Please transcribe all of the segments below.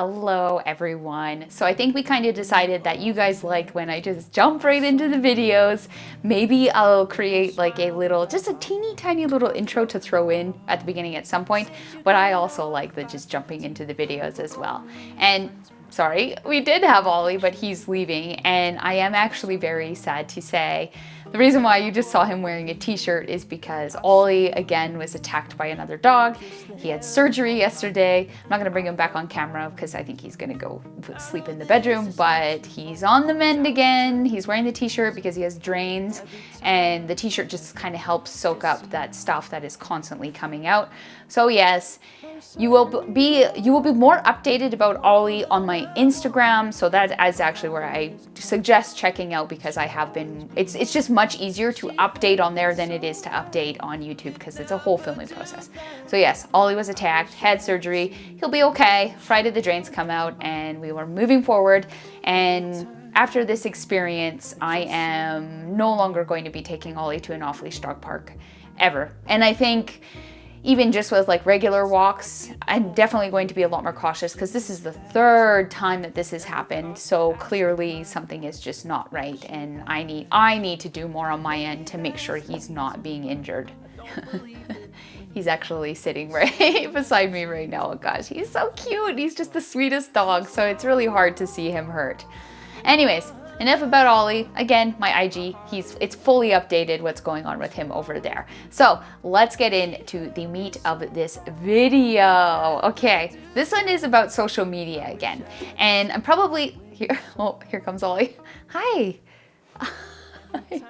Hello everyone. So I think we kind of decided that you guys like when I just jump right into the videos. Maybe I'll create like just a teeny tiny little intro to throw in at the beginning at some point, but I also like the just jumping into the videos as well. And sorry, we did have Ollie, but he's leaving, and I am actually very sad to say the reason why you just saw him wearing a t-shirt is because Ollie again was attacked by another dog. He had surgery yesterday. I'm not gonna bring him back on camera because I think he's gonna go sleep in the bedroom, but he's on the mend again. He's wearing the t-shirt because he has drains, and the t-shirt just kind of helps soak up that stuff that is constantly coming out. So yes, you will be more updated about Ollie on my Instagram. So that is actually where I suggest checking out, because I have been, it's just much easier to update on there than it is to update on YouTube because it's a whole filming process. So yes, Ollie was attacked, had surgery. He'll be okay. Friday the drains come out and we were moving forward. And after this experience, I am no longer going to be taking Ollie to an off-leash dog park ever. And I think even just with like regular walks, I'm definitely going to be a lot more cautious because this is the third time that this has happened. So clearly something is just not right, and I need to do more on my end to make sure he's not being injured. He's actually sitting right beside me right now. Oh gosh, he's so cute. He's just the sweetest dog, so it's really hard to see him hurt. Anyways, enough about Ollie. Again, my IG, it's fully updated what's going on with him over there. So let's get into the meat of this video. Okay, this one is about social media again. And I'm probably, here comes Ollie. Hi. Hi,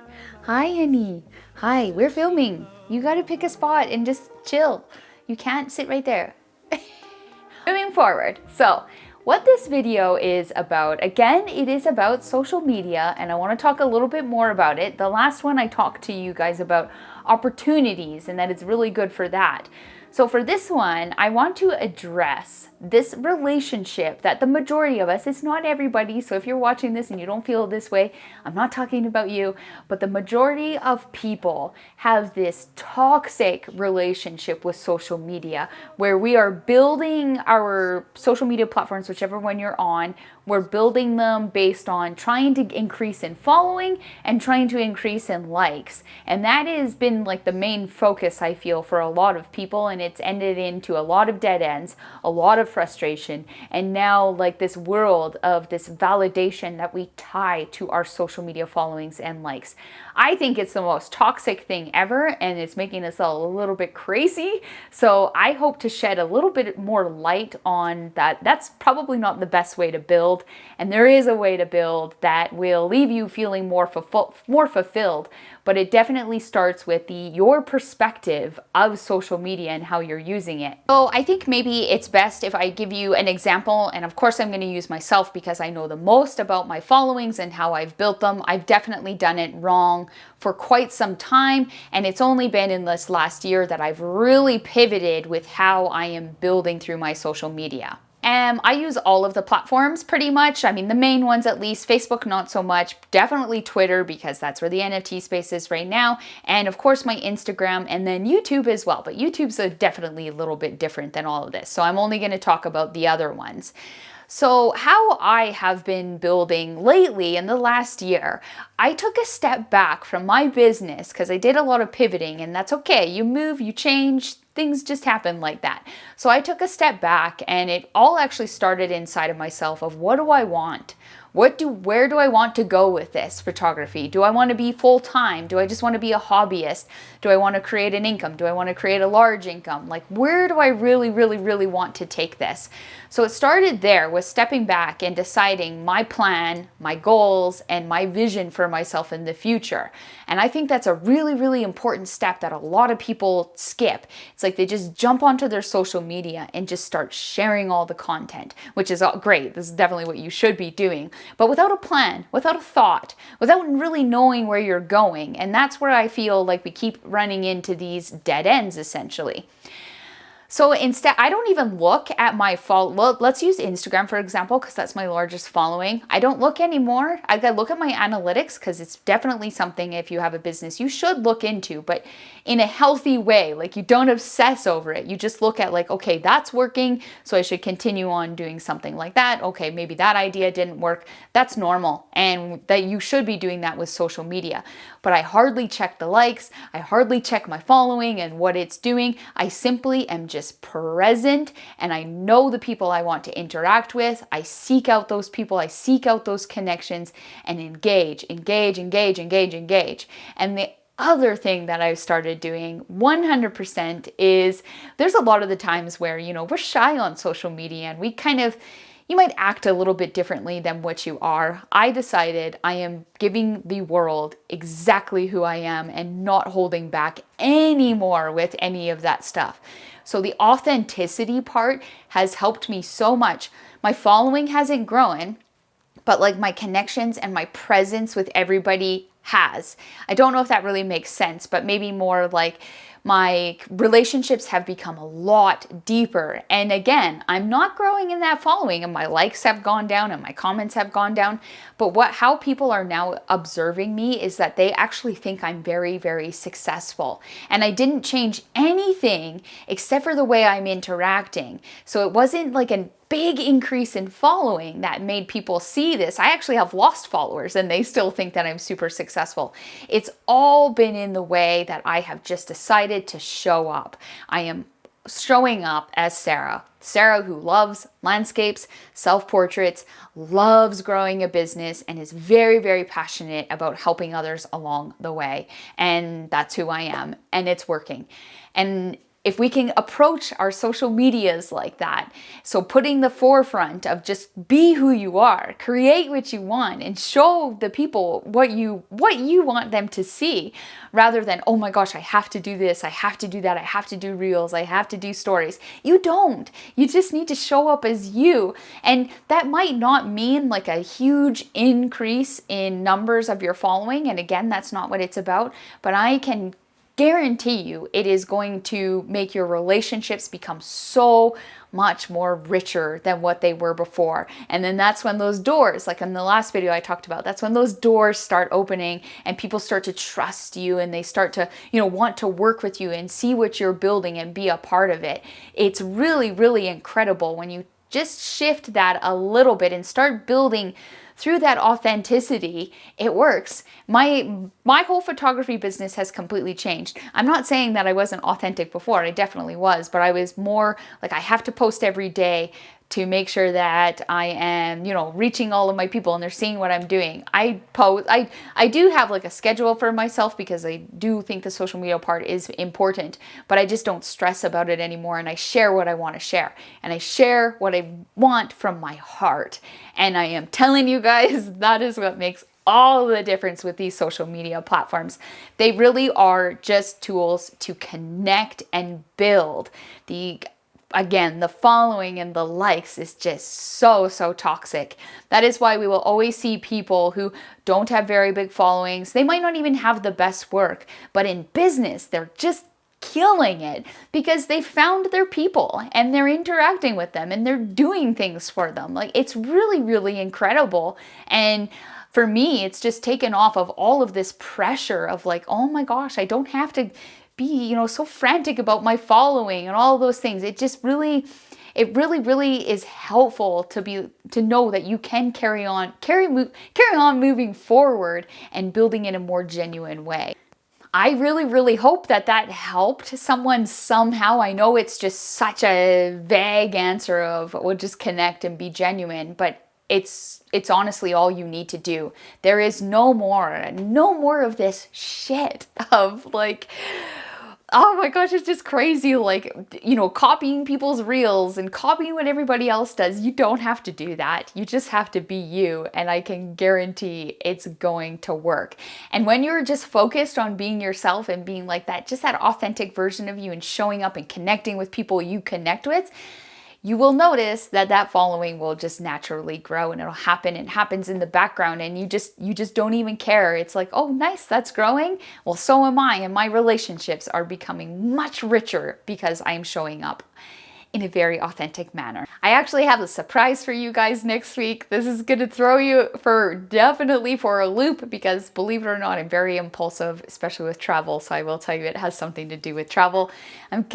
honey. Hi, we're filming. You gotta pick a spot and just chill. You can't sit right there. Moving forward, so what this video is about, again, it is about social media, and I want to talk a little bit more about it. The last one I talked to you guys about opportunities and that it's really good for that. So for this one, I want to address this relationship that the majority of us, it's not everybody, so if you're watching this and you don't feel this way, I'm not talking about you, but the majority of people have this toxic relationship with social media where we are building our social media platforms, whichever one you're on, we're building them based on trying to increase in following and trying to increase in likes. And that has been like the main focus, I feel, for a lot of people, and it's ended into a lot of dead ends, a lot of frustration, and now like this world of this validation that we tie to our social media followings and likes. I think it's the most toxic thing ever, and it's making us all a little bit crazy. So I hope to shed a little bit more light on that. That's probably not the best way to build, and there is a way to build that will leave you feeling more fulfilled. But it definitely starts with your perspective of social media and how you're using it. So I think maybe it's best if I give you an example, and of course I'm going to use myself because I know the most about my followings and how I've built them. I've definitely done it wrong for quite some time, and it's only been in this last year that I've really pivoted with how I am building through my social media. I use all of the platforms pretty much. I mean, the main ones at least. Facebook, not so much. Definitely Twitter, because that's where the NFT space is right now. And of course, my Instagram, and then YouTube as well. But YouTube's definitely a little bit different than all of this. So I'm only going to talk about the other ones. So how I have been building lately in the last year, I took a step back from my business because I did a lot of pivoting, and that's okay. You move, you change, things just happen like that. So I took a step back, and it all actually started inside of myself of what do I want? Where do I want to go with this photography? Do I want to be full-time? Do I just want to be a hobbyist? Do I want to create an income? Do I want to create a large income? Like, where do I really want to take this? So it started there with stepping back and deciding my plan, my goals, and my vision for myself in the future. And I think that's a really important step that a lot of people skip. It's like they just jump onto their social media and just start sharing all the content, which is great. This is definitely what you should be doing. But without a plan, without a thought, without really knowing where you're going. And that's where I feel like we keep running into these dead ends, essentially. So instead, I don't even look at my well, let's use Instagram, for example, because that's my largest following. I don't look anymore. I look at my analytics because it's definitely something, if you have a business, you should look into, but in a healthy way. Like, you don't obsess over it. You just look at like, okay, that's working, so I should continue on doing something like that. Okay, maybe that idea didn't work. That's normal. And that you should be doing that with social media. But I hardly check the likes. I hardly check my following and what it's doing. I simply am just present, and I know the people I want to interact with. I seek out those people, I seek out those connections, and engage. And the other thing that I've started doing 100% is, there's a lot of the times where, we're shy on social media and we kind of, you might act a little bit differently than what you are. I decided I am giving the world exactly who I am and not holding back anymore with any of that stuff. So the authenticity part has helped me so much. My following hasn't grown, but like my connections and my presence with everybody has. I don't know if that really makes sense, but maybe more like my relationships have become a lot deeper. And again, I'm not growing in that following, and my likes have gone down and my comments have gone down. But how people are now observing me is that they actually think I'm very, very successful. And I didn't change anything except for the way I'm interacting. So it wasn't like a big increase in following that made people see this. I actually have lost followers and they still think that I'm super successful. It's all been in the way that I have just decided to show up. I am showing up as Sarah. Sarah who loves landscapes, self-portraits, loves growing a business, and is very, very passionate about helping others along the way. And that's who I am, and it's working. And if we can approach our social medias like that, so putting the forefront of just be who you are, create what you want, and show the people what you want them to see, rather than, oh my gosh, I have to do this, I have to do that, I have to do reels, I have to do stories. You don't. You just need to show up as you. And that might not mean like a huge increase in numbers of your following. And again, that's not what it's about. But I can guarantee you it is going to make your relationships become so much more richer than what they were before. And then that's when those doors, like in the last video I talked about, that's when those doors start opening and people start to trust you, and they start to, want to work with you and see what you're building and be a part of it. It's really, really incredible when you just shift that a little bit and start building through that authenticity. It works. My whole photography business has completely changed. I'm not saying that I wasn't authentic before. I definitely was, but I was more like, I have to post every day to make sure that I am, reaching all of my people and they're seeing what I'm doing. I do have like a schedule for myself because I do think the social media part is important, but I just don't stress about it anymore. And I share what I want to share, and I share what I want from my heart. And I am telling you guys, that is what makes all the difference with these social media platforms. They really are just tools to connect and build. Again, the following and the likes is just so toxic. That is why we will always see people who don't have very big followings. They might not even have the best work, but in business, they're just killing it because they found their people and they're interacting with them and they're doing things for them. Like, it's really, really incredible. And for me, it's just taken off of all of this pressure of like, oh my gosh, I don't have to be, so frantic about my following and all those things. It really is helpful to know that you can carry on moving forward and building in a more genuine way. I really, really hope that helped someone somehow. I know it's just such a vague answer of, well, just connect and be genuine, but it's honestly all you need to do. There is no more of this shit of like, oh my gosh, it's just crazy. Like, copying people's reels and copying what everybody else does. You don't have to do that. You just have to be you. And I can guarantee it's going to work. And when you're just focused on being yourself and being like that, just that authentic version of you and showing up and connecting with people you connect with, you will notice that that following will just naturally grow and it'll happen. It happens in the background and you just don't even care. It's like, oh, nice, that's growing. Well, so am I, and my relationships are becoming much richer because I am showing up in a very authentic manner. I actually have a surprise for you guys next week. This is gonna throw you definitely for a loop because, believe it or not, I'm very impulsive, especially with travel. So I will tell you it has something to do with travel. I'm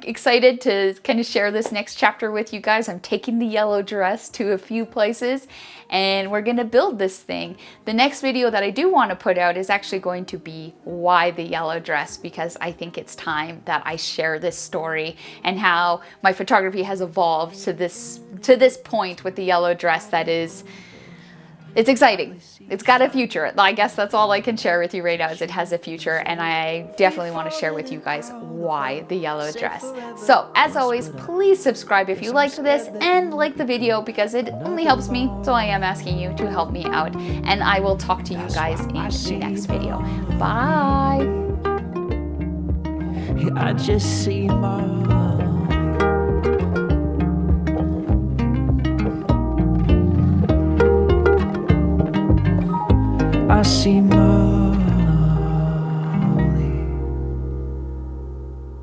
excited to kind of share this next chapter with you guys. I'm taking the yellow dress to a few places and we're gonna build this thing. The next video that I do want to put out is actually going to be why the yellow dress, because I think it's time that I share this story and how my photography has evolved to this point with the yellow dress. It's exciting. It's got a future. I guess that's all I can share with you right now, is it has a future, and I definitely want to share with you guys why the yellow dress. So as always, please subscribe if you liked this and like the video, because it only helps me. So I am asking you to help me out, and I will talk to you guys in the next video. Bye. I just see I see